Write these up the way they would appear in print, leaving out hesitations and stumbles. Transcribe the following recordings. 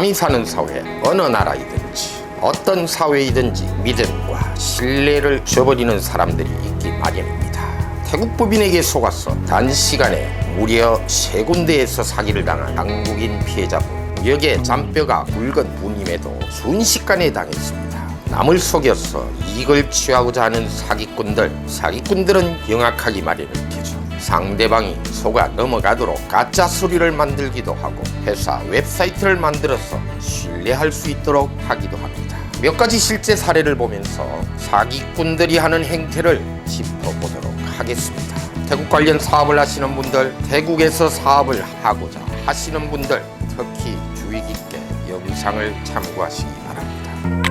사람이 사는 사회, 어느 나라이든지 어떤 사회이든지 믿음과 신뢰를 줘버리는 사람들이 있기 마련입니다. 태국 법인에게 속아서 단시간에 무려 3군데에서 사기를 당한 한국인 피해자분. 무역의 잔뼈가 굵은 분임에도 순식간에 당했습니다. 남을 속여서 이익을 취하고자 하는 사기꾼들은 영악하기 마련일 테죠. 상대방이 속아 넘어가도록 가짜 서류를 만들기도 하고 회사 웹사이트를 만들어서 신뢰할 수 있도록 하기도 합니다. 몇 가지 실제 사례를 보면서 사기꾼들이 하는 행태를 짚어보도록 하겠습니다. 태국 관련 사업을 하시는 분들, 태국에서 사업을 하고자 하시는 분들 특히 주의 깊게 영상을 참고하시기 바랍니다.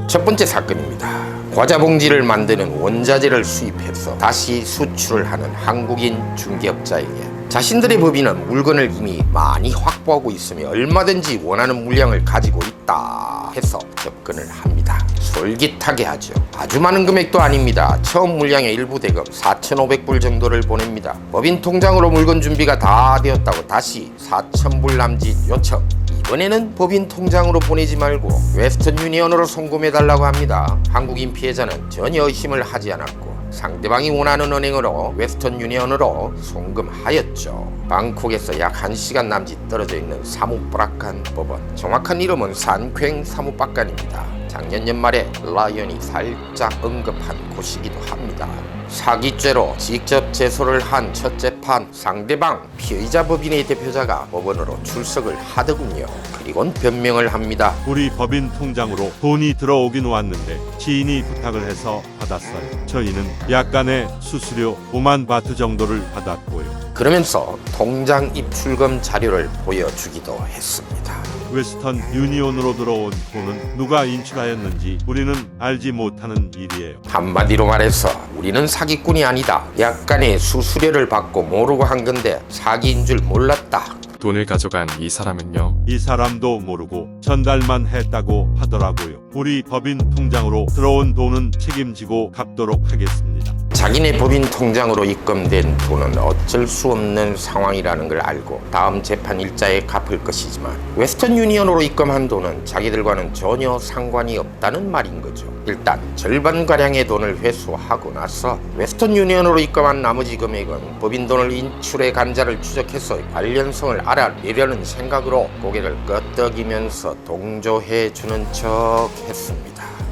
첫 번째 사건입니다. 과자 봉지를 만드는 원자재를 수입해서 다시 수출을 하는 한국인 중개업자에게 자신들의 법인은 물건을 이미 많이 확보하고 있으며 얼마든지 원하는 물량을 가지고 있다 해서 접근을 합니다. 솔깃하게 하죠. 아주 많은 금액도 아닙니다. 처음 물량의 일부 대금 4,500불 정도를 보냅니다. 법인 통장으로 물건 준비가 다 되었다고 다시 4,000불 남짓 요청. 이번에는 법인 통장으로 보내지 말고 웨스턴 유니언으로 송금해달라고 합니다. 한국인 피해자는 전혀 의심을 하지 않았고 상대방이 원하는 은행으로 웨스턴 유니언으로 송금하였죠. 방콕에서 약 1시간 남짓 떨어져 있는 사무프라칸 법원. 정확한 이름은 산퀭 사무박간입니다. 작년 연말에 라이언이 살짝 언급한 곳이기도 합니다. 사기죄로 직접 제소를 한 첫 재판, 상대방 피의자 법인의 대표자가 법원으로 출석을 하더군요. 그리곤 변명을 합니다. 우리 법인 통장으로 돈이 들어오긴 왔는데 지인이 부탁을 해서 받았어요. 저희는 약간의 수수료 5만 바트 정도를 받았고요. 그러면서 통장 입출금 자료를 보여주기도 했습니다. 웨스턴 유니온으로 들어온 돈은 누가 인출하였는지 우리는 알지 못하는 일이에요. 한마디로 말해서 우리는 사기꾼이 아니다. 약간의 수수료를 받고 모르고 한 건데 사기인 줄 몰랐다. 돈을 가져간 이 사람은요. 이 사람도 모르고 전달만 했다고 하더라고요. 우리 법인 통장으로 들어온 돈은 책임지고 갚도록 하겠습니다. 자기네 법인 통장으로 입금된 돈은 어쩔 수 없는 상황이라는 걸 알고 다음 재판 일자에 갚을 것이지만 웨스턴 유니언으로 입금한 돈은 자기들과는 전혀 상관이 없다는 말인 거죠. 일단 절반가량의 돈을 회수하고 나서 웨스턴 유니언으로 입금한 나머지 금액은 법인 돈을 인출해 간 자를 추적해서 관련성을 알아내려는 생각으로 고개를 끄덕이면서 동조해 주는 척 했습니다.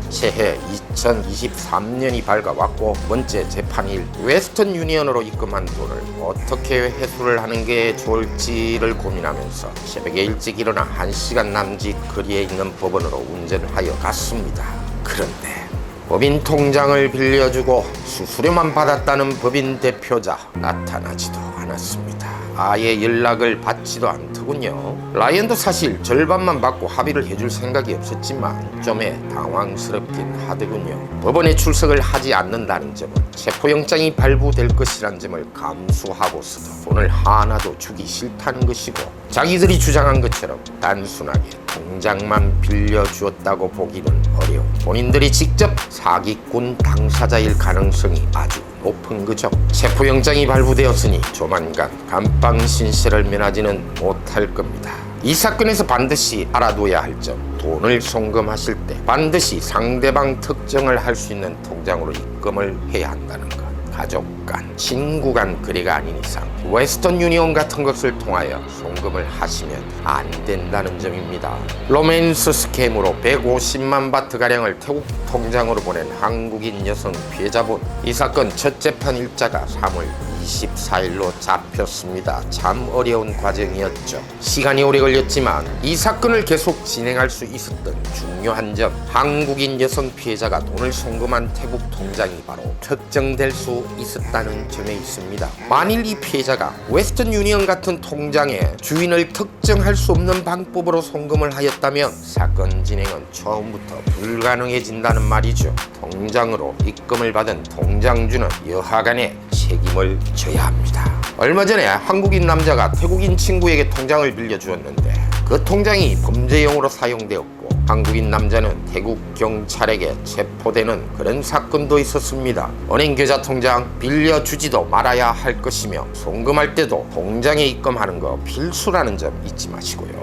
새해 2023년이 밝아왔고 번째 재판일 웨스턴 유니언으로 입금한 돈을 어떻게 회수를 하는 게 좋을지를 고민하면서 새벽에 일찍 일어나 1시간 남짓 거리에 있는 법원으로 운전하여 갔습니다. 그런데 법인 통장을 빌려주고 수수료만 받았다는 법인 대표자 나타나지도 않았습니다. 아예 연락을 받지도 않더군요. 라이언도 사실 절반만 받고 합의를 해줄 생각이 없었지만 좀에 당황스럽긴 하더군요. 법원에 출석을 하지 않는다는 점은 체포영장이 발부될 것이란 점을 감수하고서도 돈을 하나도 주기 싫다는 것이고 자기들이 주장한 것처럼 단순하게 통장만 빌려주었다고 보기는 어려워 본인들이 직접 사기꾼 당사자일 가능성이 아주 높은 거죠. 체포영장이 발부되었으니 조만간 감방신세를 면하지는 못할 겁니다. 이 사건에서 반드시 알아둬야 할 점, 돈을 송금하실 때 반드시 상대방 특정을 할 수 있는 통장으로 입금을 해야 한다는 것. 가족 간, 친구 간 거래가 아닌 이상 웨스턴 유니온 같은 것을 통하여 송금을 하시면 안 된다는 점입니다. 로맨스 스캠으로 150만 바트가량을 태국 통장으로 보낸 한국인 여성 피해자분. 이 사건 첫 재판 일자가 3월 24일로 잡혔습니다. 참 어려운 과정이었죠. 시간이 오래 걸렸지만 이 사건을 계속 진행할 수 있었던 중요한 점, 한국인 여성 피해자가 돈을 송금한 태국 통장이 바로 특정될 수 있었다는 점에 있습니다. 만일 이 피해자가 웨스턴 유니언 같은 통장에 주인을 특정할 수 없는 방법으로 송금을 하였다면 사건 진행은 처음부터 불가능해진다는 말이죠. 통장으로 입금을 받은 통장주는 여하간에 책임을 져야 합니다. 얼마 전에 한국인 남자가 태국인 친구에게 통장을 빌려주었는데 그 통장이 범죄용으로 사용되었고 한국인 남자는 태국 경찰에게 체포되는 그런 사건도 있었습니다. 은행계좌통장 빌려주지도 말아야 할 것이며 송금할 때도 통장에 입금하는 거 필수라는 점 잊지 마시고요.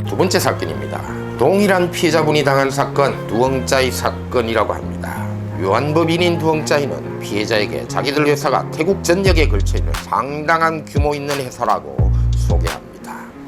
두 번째 사건입니다. 동일한 피해자분이 당한 사건, 두엉짜이 사건이라고 합니다. 유한법인인 두엉짜이는 피해자에게 자기들 회사가 태국 전역에 걸쳐 있는 상당한 규모 있는 회사라고 소개합니다.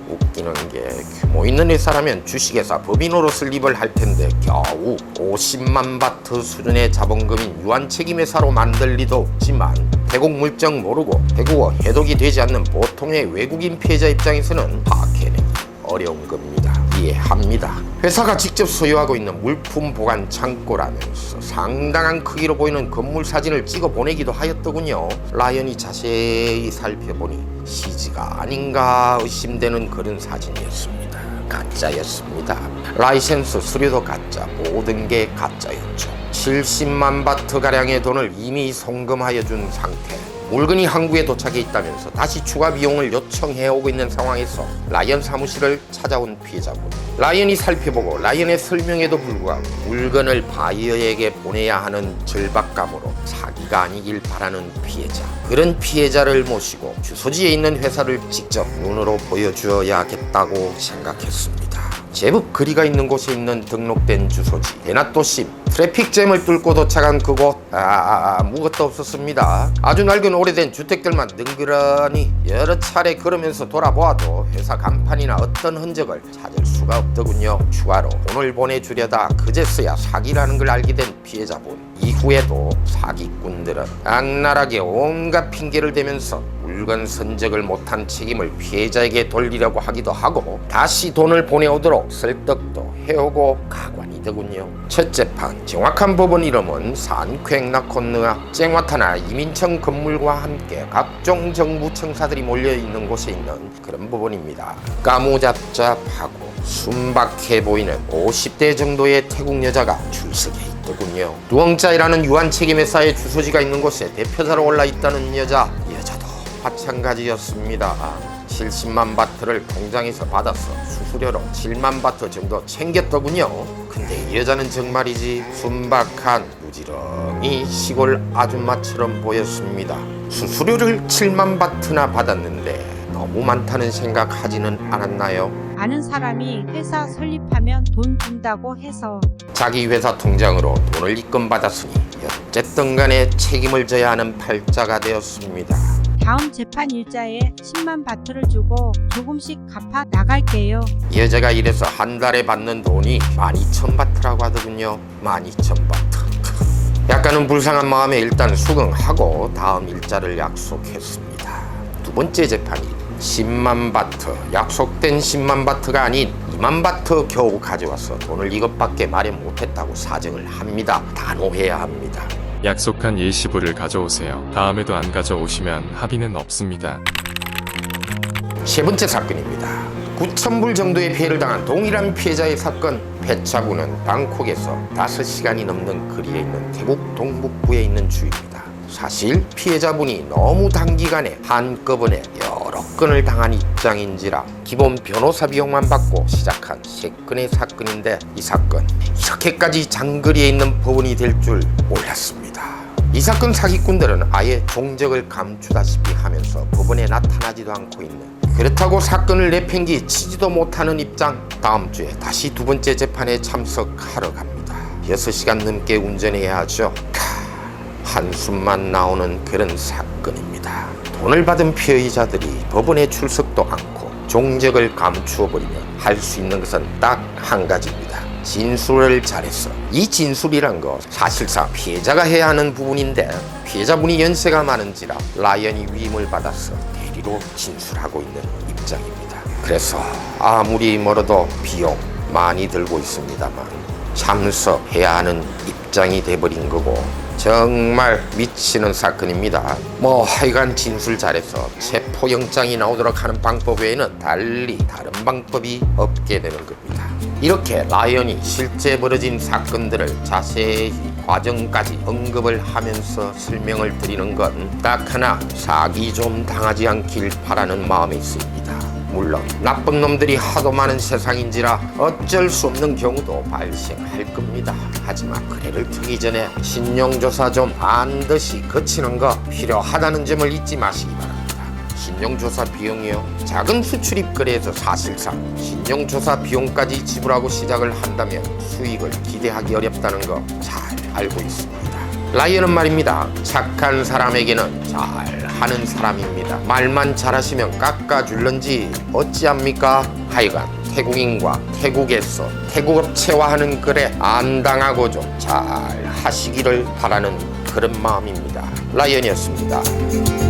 웃기는 게 규모 있는 회사라면 주식회사 법인으로 설립을 할 텐데 겨우 50만 바트 수준의 자본금인 유한책임회사로 만들 리도 없지만 태국 물정 모르고 태국어 해독이 되지 않는 보통의 외국인 피해자 입장에서는 파악해내기 어려운 겁니다. 이해합니다. 회사가 직접 소유하고 있는 물품 보관 창고라면서 상당한 크기로 보이는 건물 사진을 찍어 보내기도 하였더군요. 라이언이 자세히 살펴보니 CG가 아닌가 의심되는 그런 사진이었습니다. 가짜였습니다. 라이센스 수료도 가짜, 모든 게 가짜였죠. 70만 바트가량의 돈을 이미 송금하여 준 상태. 물건이 한국에 도착해 있다면서 다시 추가 비용을 요청해오고 있는 상황에서 라이언 사무실을 찾아온 피해자분. 라이언이 살펴보고 라이언의 설명에도 불구하고 물건을 바이어에게 보내야 하는 절박감으로 사기가 아니길 바라는 피해자. 그런 피해자를 모시고 주소지에 있는 회사를 직접 눈으로 보여주어야겠다고 생각했습니다. 제법 거리가 있는 곳에 있는 등록된 주소지, 대낮도심, 트래픽잼을 뚫고 도착한 그곳. 아무것도 없었습니다. 아주 낡은 오래된 주택들만 능그러니 여러 차례 걸으면서 돌아보아도 회사 간판이나 어떤 흔적을 찾을 수가 없더군요. 추가로 돈을 보내주려다 그제서야 사기라는 걸 알게 된 피해자분. 이후에도 사기꾼들은 악랄하게 온갖 핑계를 대면서 물건 선적을 못한 책임을 피해자에게 돌리려고 하기도 하고 다시 돈을 보내오도록 설득도 해오고 가관이더군요. 첫째 판, 정확한 법원 이름은 산쾌나콘느아 쨍와타나 이민청 건물과 함께 각종 정부 청사들이 몰려있는 곳에 있는 그런 법원입니다. 까무잡잡하고 순박해 보이는 50대 정도의 태국 여자가 줄서게 있더군요. 두엉짜이라는 유한책임회사의 주소지가 있는 곳에 대표자로 올라있다는 여자도 마찬가지였습니다. 70만 바트를 통장에서 받아서 수수료로 7만 바트 정도 챙겼더군요. 근데 이 여자는 정말이지 순박한 부지런히 시골 아줌마처럼 보였습니다. 수수료를 7만 바트나 받았는데 너무 많다는 생각하지는 않았나요? 아는 사람이 회사 설립하면 돈 준다고 해서 자기 회사 통장으로 돈을 입금받았으니 어쨌든 간에 책임을 져야 하는 팔자가 되었습니다. 다음 재판 일자에 10만 바트를 주고 조금씩 갚아 나갈게요. 이 여자가 이래서 한 달에 받는 돈이 12,000바트라고 하더군요. 12,000바트. 약간은 불쌍한 마음에 일단 수긍하고 다음 일자를 약속했습니다. 두 번째 재판이 10만 바트, 약속된 10만 바트가 아닌 2만 바트 겨우 가져와서 돈을 이것밖에 마련 못했다고 사정을 합니다. 단호해야 합니다. 약속한 일시불을 가져오세요. 다음에도 안 가져오시면 합의는 없습니다. 세 번째 사건입니다. 9,000불 정도의 피해를 당한 동일한 피해자의 사건. 패차구는 방콕에서 5시간이 넘는 거리에 있는 태국 동북부에 있는 주입니다. 사실 피해자분이 너무 단기간에 한꺼번에 여러 건을 당한 입장인지라 기본 변호사 비용만 받고 시작한 3건의 사건인데 이 사건 이렇게까지 장거리에 있는 법원이 될 줄 몰랐습니다. 이 사건 사기꾼들은 아예 종적을 감추다시피 하면서 법원에 나타나지도 않고 있는, 그렇다고 사건을 내팽개치지도 못하는 입장. 다음 주에 다시 두 번째 재판에 참석하러 갑니다. 6시간 넘게 운전해야 하죠. 한숨만 나오는 그런 사건입니다. 돈을 받은 피해자들이 법원에 출석도 않고 종적을 감추어버리면 할 수 있는 것은 딱 한 가지입니다. 진술을 잘했어. 이 진술이란 거 사실상 피해자가 해야 하는 부분인데 피해자분이 연세가 많은지라 라이언이 위임을 받아서 대리로 진술하고 있는 입장입니다. 그래서 아무리 멀어도 비용 많이 들고 있습니다만 참석해야 하는 입장이 돼버린 거고 정말 미치는 사건입니다. 하여간 진술 잘해서 체포영장이 나오도록 하는 방법 외에는 달리 다른 방법이 없게 되는 겁니다. 이렇게 라이언이 실제 벌어진 사건들을 자세히 과정까지 언급을 하면서 설명을 드리는 건 딱 하나, 사기 좀 당하지 않길 바라는 마음이 있습니다. 물론 나쁜 놈들이 하도 많은 세상인지라 어쩔 수 없는 경우도 발생할 겁니다. 하지만 거래를 트기 전에 신용조사 좀 반드시 거치는 거 필요하다는 점을 잊지 마시기 바랍니다. 신용조사 비용이요, 작은 수출입 거래에서 사실상 신용조사 비용까지 지불하고 시작을 한다면 수익을 기대하기 어렵다는 거 잘 알고 있습니다. 라이언은 말입니다. 착한 사람에게는 잘하는 사람입니다. 말만 잘하시면 깎아줄런지 어찌합니까? 하여간 태국인과 태국에서 태국업체와 하는 거래 안 당하고 좀 잘 하시기를 바라는 그런 마음입니다. 라이언이었습니다.